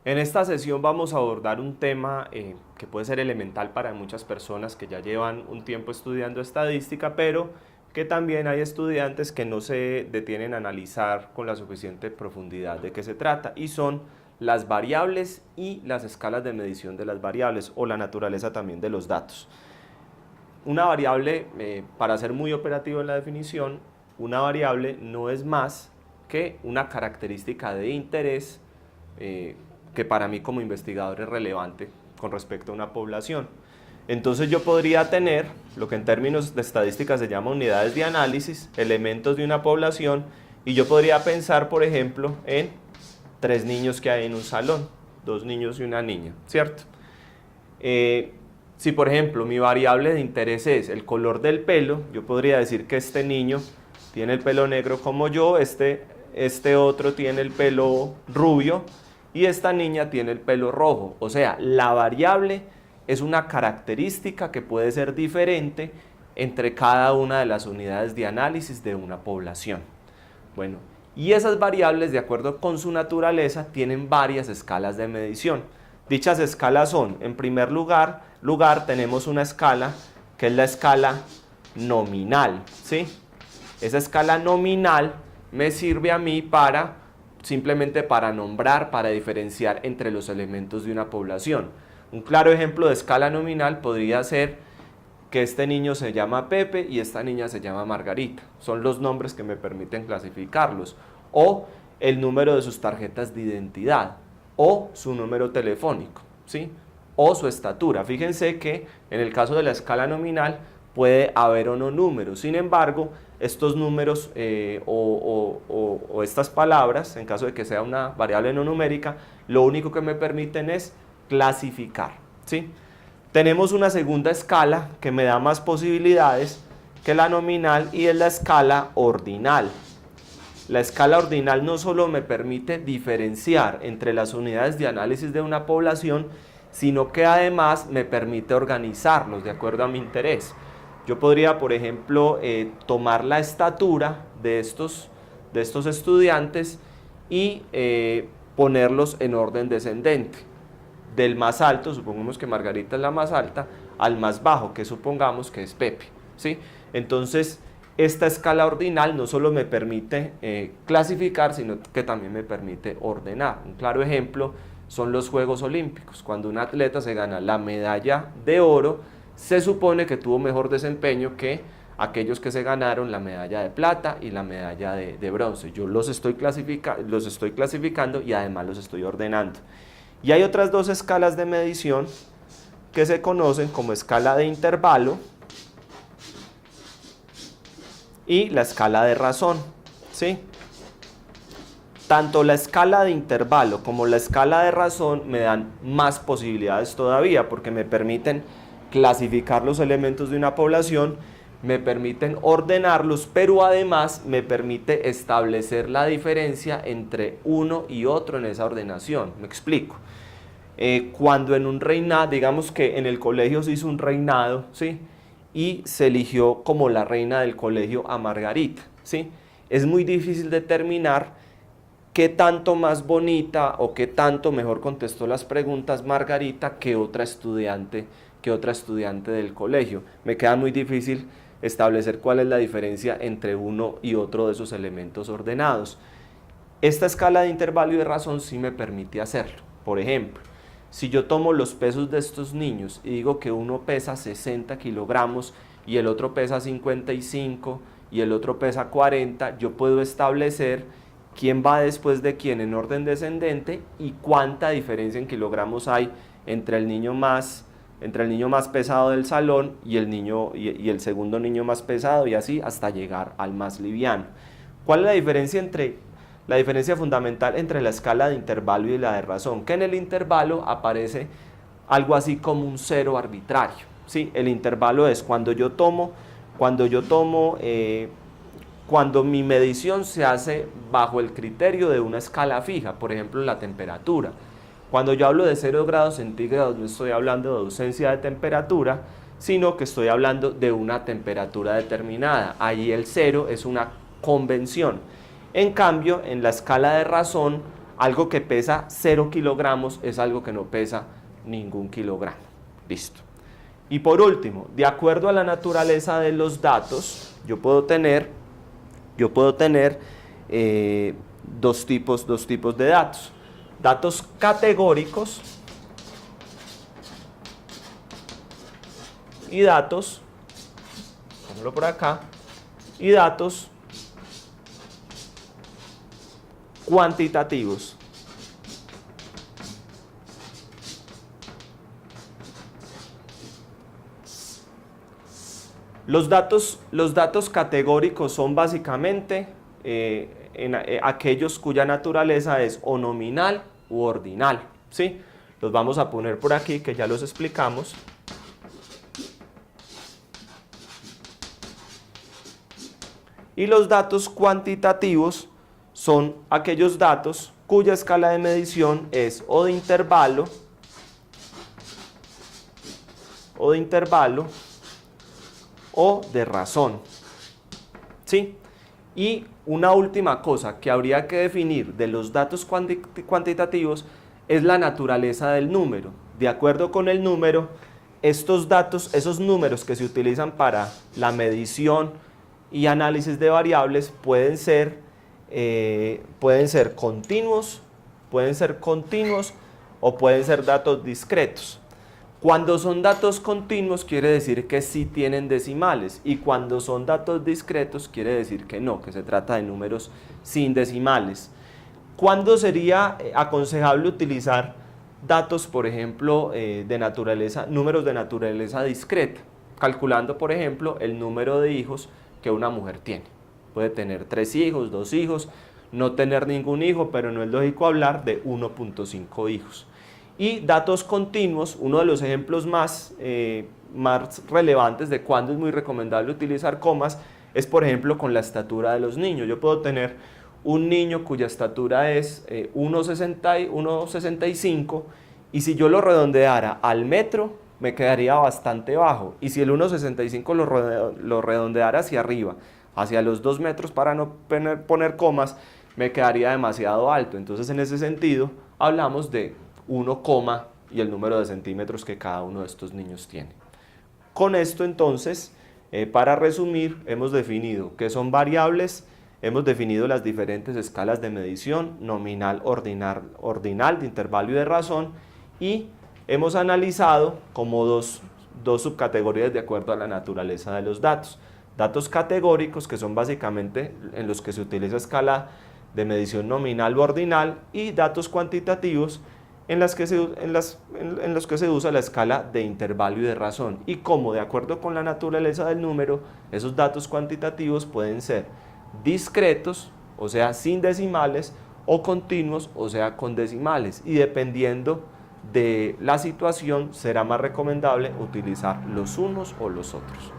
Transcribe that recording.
En esta sesión vamos a abordar un tema que puede ser elemental para muchas personas que ya llevan un tiempo estudiando estadística, pero que también hay estudiantes que no se detienen a analizar con la suficiente profundidad de qué se trata, y son las variables y las escalas de medición de las variables, o la naturaleza también de los datos. Una variable, para ser muy operativo en la definición, una variable no es más que una característica de interés que para mí como investigador es relevante con respecto a una población. Entonces yo podría tener lo que en términos de estadística se llama unidades de análisis, elementos de una población, y yo podría pensar, por ejemplo, en 3 niños que hay en un salón, 2 niños y una niña, ¿cierto? Si por ejemplo mi variable de interés es el color del pelo, yo podría decir que este niño tiene el pelo negro como yo, este otro tiene el pelo rubio y esta niña tiene el pelo rojo. O sea, la variable es una característica que puede ser diferente entre cada una de las unidades de análisis de una población. Bueno, y esas variables, de acuerdo con su naturaleza, tienen varias escalas de medición. Dichas escalas son, en primer lugar tenemos una escala que es la escala nominal, ¿sí? Esa escala nominal me sirve a mí simplemente para nombrar, para diferenciar entre los elementos de una población. Un claro ejemplo de escala nominal podría ser que este niño se llama Pepe y esta niña se llama Margarita. Son los nombres que me permiten clasificarlos. O el número de sus tarjetas de identidad, o su número telefónico, ¿sí? O su estatura. Fíjense que en el caso de la escala nominal puede haber o no números. Sin embargo, estos números o estas palabras, en caso de que sea una variable no numérica, lo único que me permiten es clasificar, ¿sí? Tenemos una segunda escala que me da más posibilidades que la nominal, y es la escala ordinal. La escala ordinal no solo me permite diferenciar entre las unidades de análisis de una población, sino que además me permite organizarlos de acuerdo a mi interés. Yo podría, por ejemplo, tomar la estatura de estos estudiantes y ponerlos en orden descendente. Del más alto, supongamos que Margarita es la más alta, al más bajo, que supongamos que es Pepe, ¿sí? Entonces, esta escala ordinal no solo me permite clasificar, sino que también me permite ordenar. Un claro ejemplo son los Juegos Olímpicos. Cuando un atleta se gana la medalla de oro, se supone que tuvo mejor desempeño que aquellos que se ganaron la medalla de plata y la medalla de bronce. Yo los estoy clasificando y además los estoy ordenando. Y hay otras dos escalas de medición que se conocen como escala de intervalo y la escala de razón, ¿sí? Tanto la escala de intervalo como la escala de razón me dan más posibilidades todavía, porque me permiten clasificar los elementos de una población, me permiten ordenarlos, pero además me permite establecer la diferencia entre uno y otro en esa ordenación. Me explico. Cuando en un reinado, digamos que en el colegio se hizo un reinado, ¿sí? Y se eligió como la reina del colegio a Margarita, ¿sí? Es muy difícil determinar qué tanto más bonita o qué tanto mejor contestó las preguntas Margarita que otra estudiante del colegio. Me queda muy difícil establecer cuál es la diferencia entre uno y otro de esos elementos ordenados. Esta escala de intervalo y de razón sí me permite hacerlo. Por ejemplo, si yo tomo los pesos de estos niños y digo que uno pesa 60 kilogramos y el otro pesa 55 y el otro pesa 40, yo puedo establecer quién va después de quién en orden descendente y cuánta diferencia en kilogramos hay entre el niño más pesado del salón y el segundo niño más pesado, y así hasta llegar al más liviano. ¿Cuál es la diferencia fundamental entre la escala de intervalo y la de razón? Que en el intervalo aparece algo así como un cero arbitrario, ¿sí? El intervalo es cuando mi medición se hace bajo el criterio de una escala fija, por ejemplo la temperatura. Cuando yo hablo de 0 grados centígrados no estoy hablando de ausencia de temperatura, sino que estoy hablando de una temperatura determinada. Ahí el 0 es una convención. En cambio, en la escala de razón Algo que pesa 0 kilogramos es algo que no pesa ningún kilogramo. Listo. Y por último, de acuerdo a la naturaleza de los datos, yo puedo tener dos tipos de datos. Datos categóricos y datos, ponlo por acá, y datos cuantitativos. Los datos categóricos son básicamente aquellos cuya naturaleza es o nominal u ordinal, ¿sí? Los vamos a poner por aquí, que ya los explicamos. Y los datos cuantitativos son aquellos datos cuya escala de medición es o de intervalo o de razón, ¿sí? Y una última cosa que habría que definir de los datos cuantitativos es la naturaleza del número. De acuerdo con el número, estos datos, esos números que se utilizan para la medición y análisis de variables pueden ser continuos o pueden ser datos discretos. Cuando son datos continuos quiere decir que sí tienen decimales, y cuando son datos discretos quiere decir que no, que se trata de números sin decimales. ¿Cuándo sería aconsejable utilizar datos, por ejemplo, números de naturaleza discreta? Calculando, por ejemplo, el número de hijos que una mujer tiene. Puede tener 3 hijos, 2 hijos, no tener ningún hijo, pero no es lógico hablar de 1.5 hijos. Y datos continuos, uno de los ejemplos más relevantes de cuándo es muy recomendable utilizar comas es, por ejemplo, con la estatura de los niños. Yo puedo tener un niño cuya estatura es 1,65 y si yo lo redondeara al metro me quedaría bastante bajo, y si el 1,65 lo redondeara hacia arriba, hacia los 2 metros para no poner comas, me quedaría demasiado alto. Entonces, en ese sentido, hablamos de 1, y el número de centímetros que cada uno de estos niños tiene. Con esto, entonces, para resumir, hemos definido qué son variables, hemos definido las diferentes escalas de medición, nominal, ordinal, de intervalo y de razón, y hemos analizado como dos subcategorías de acuerdo a la naturaleza de los datos. Datos categóricos, que son básicamente en los que se utiliza escala de medición nominal o ordinal, y datos cuantitativos, en los que se usa la escala de intervalo y de razón. Y como de acuerdo con la naturaleza del número, esos datos cuantitativos pueden ser discretos, o sea, sin decimales, o continuos, o sea, con decimales. Y dependiendo de la situación, será más recomendable utilizar los unos o los otros.